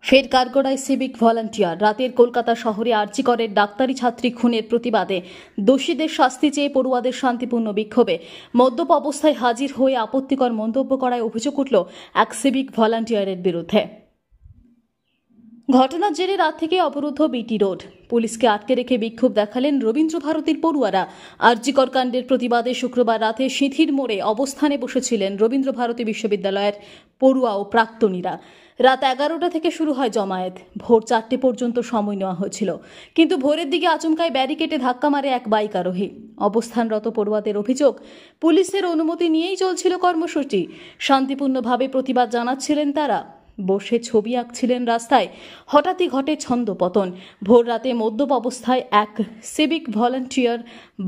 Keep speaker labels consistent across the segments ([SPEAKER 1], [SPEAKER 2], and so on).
[SPEAKER 1] ফের কাঠগড়ায় civic volunteer. রাতের কলকাতা শহরে আরজি করের ডাক্তারি ছাত্রী খুনের প্রতিবাদে দোষীদের শাস্তি চেয়ে পড়ুয়াদের শান্তিপূর্ণ বিক্ষোভে মদ্যপ অবস্থায় হাজির হয়ে আপত্তিকর মন্তব্য করায় অভিযোগ উঠল এক সিভিক ভলান্টিয়ারের বিরুদ্ধে। ঘটনার জেরে রাত থেকে অবরুদ্ধ বিটি রোড। পুলিশকে আটকে রেখে বিক্ষোভ দেখালেন রবীন্দ্রভারতীর পড়ুয়ারা। আরজি কর কাণ্ডের প্রতিবাদে শুক্রবার রাতে সিঁথির মোড়ে অবস্থানে বসেছিলেন রবীন্দ্রভারতী বিশ্ববিদ্যালয়ের পড়ুয়া ও প্রাক্তনীরা। রাত 11টা থেকে শুরু হয় জমায়েত। ভোর 4টে পর্যন্ত সময় নেওয়া হয়েছিল, কিন্তু ভোরের দিকে আচমকায় ব্যারিকেডে ধাক্কা মারে এক বাইক আরোহী। অবস্থানরত পড়ুয়াদের অভিযোগ, পুলিশের অনুমতি নিয়েই চলছিল কর্মসূচি। শান্তিপূর্ণভাবে প্রতিবাদ জানাচ্ছিলেন তারা, বসে ছবি আঁকছিলেন রাস্তায়। হঠাৎই ঘটে ছন্দপতন। ভোর রাতে মদ্যপ অবস্থায় এক সিভিক ভলান্টিয়ার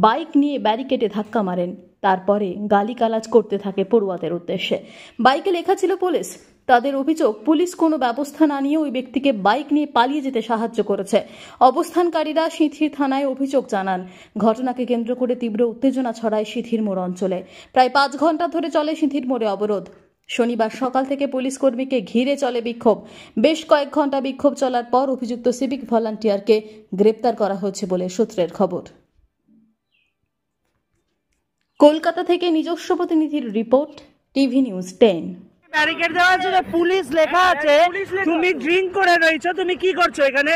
[SPEAKER 1] বাইক নিয়ে ব্যারিকেডে ধাক্কা মারেন। তারপরে গালিগালাজ করতে থাকে পড়ুয়াদের উদ্দেশ্যে। বাইকে লেখা ছিল পুলিশ। তাদের অভিযোগ, পুলিশ কোনো ব্যবস্থা না নিয়ে ওই ব্যক্তিকে বাইক নিয়ে পালিয়ে যেতে সাহায্য করেছে। অবস্থানকারীরা সিঁথির থানায় অভিযোগ জানান। ঘটনাকে কেন্দ্র করে তীব্র উত্তেজনা ছড়ায় সিঁথির মোড় অঞ্চলে। প্রায় 5 ঘন্টা ধরে চলে সিঁথির মোড়ে অবরোধ। শনিবার সকাল থেকে পুলিশ কর্মীকে ঘিরে চলে বিক্ষোভ। বেশ কয়েক ঘন্টা বিক্ষোভ চলার পর অভিযুক্ত সিভিক ভলান্টিয়ারকে গ্রেপ্তার করা হয়েছে বলে সূত্রের খবর। কলকাতা থেকে নিজস্ব প্রতিনিধির রিপোর্ট, টিভি নিউজ 10।
[SPEAKER 2] ব্যারিকেড দেওয়া আছে, পুলিশ লেখা আছে। তুমি ড্রিঙ্ক করে রয়েছো, তুমি কি করছো এখানে?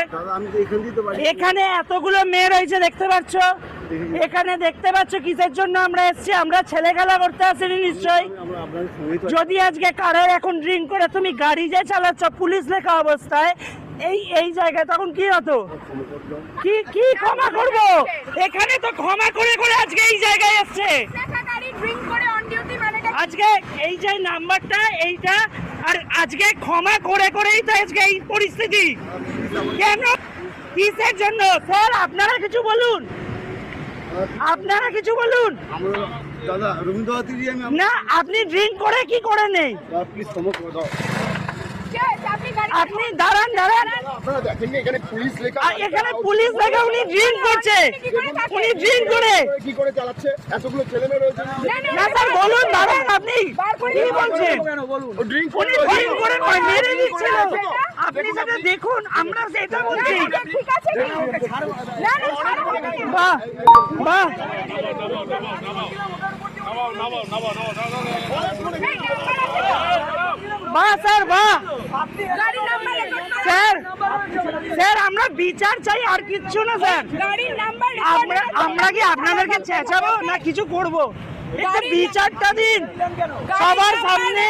[SPEAKER 2] এখানে এতগুলো মেয়ে রয়েছে, দেখতে পাচ্ছ? এখানে দেখতে পাচ্ছ কিসের জন্য আমরা এসেছি? আমরা ছেলে খেলা করতে আসিনি নিশ্চয়ই। যদি আজকে কারোর এখন ড্রিঙ্ক করে তুমি গাড়ি যে চালাচ্ছ পুলিশ লেখা অবস্থায় এই জায়গায়, তখন কি হতো? কি ক্ষমা করবো? এখানে তো ক্ষমা করে করে আজকে এই জায়গায় এসছে। আজকে এই যে নাম্বারটা এইটা, আর আজকে ক্ষমা করে করেই তো আজকে এই পরিস্থিতি। কেন, কিসের জন্য? স্যার আপনারা কিছু বলুন, আপনারা কিছু বলুন। না, আপনি ড্রিঙ্ক করে কি করে নেই? আপনি দাঁড়ান দাঁড়ান, এখানে পুলিশ লেখা। উনি ড্রিঙ্ক করছে, উনি ড্রিঙ্ক করে কি করে চালাচ্ছে? এতগুলো ছেলে মেয়ে রয়েছে। না স্যার বলুন, দাঁড়ান, আপনি কি বলছেন? উনি ড্রিঙ্ক করে মেরে দিচ্ছিল। আপনি সেটা দেখুন, আমরা সেটা বলছি। বাহ বাহ, বাহ স্যার, বাহ স্যার। স্যার আমরা বিচার চাই, আর কিচ্ছু না স্যার। আমরা কি আপনাদেরকে চেঁচাবো না কিছু করবো? একটু বিচারটা দিন সবার সামনে।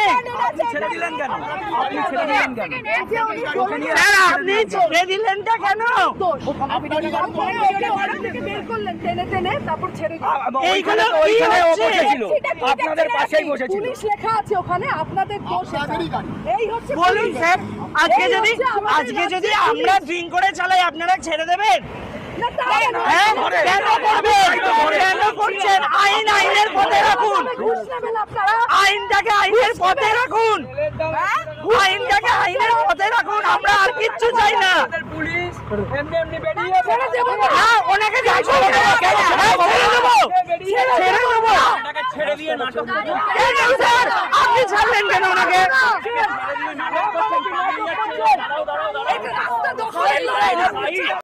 [SPEAKER 2] স্যার আপনি ছেড়ে দিলেনটা কেন? এইগুলো আপনাদের পাশেই বসেছিল, পুলিশ লেখা আছে ওখানে, আপনাদের দোষ। বলুন স্যার, আজকে যদি আমরা ড্রিঙ্ক করে চালাই আপনারা ছেড়ে দেবেন? কেন করবেন? কেন করছেন? আইনের পথে রাখুন, আইনটাকে আইনের পথে রাখুন, আইনটাকে আইনের পথে রাখুন। আমরা আর কিচ্ছু চাই না। ওনাকে ছেড়ে দেবো, আপনি ছাড়লেন কেন ওনাকে?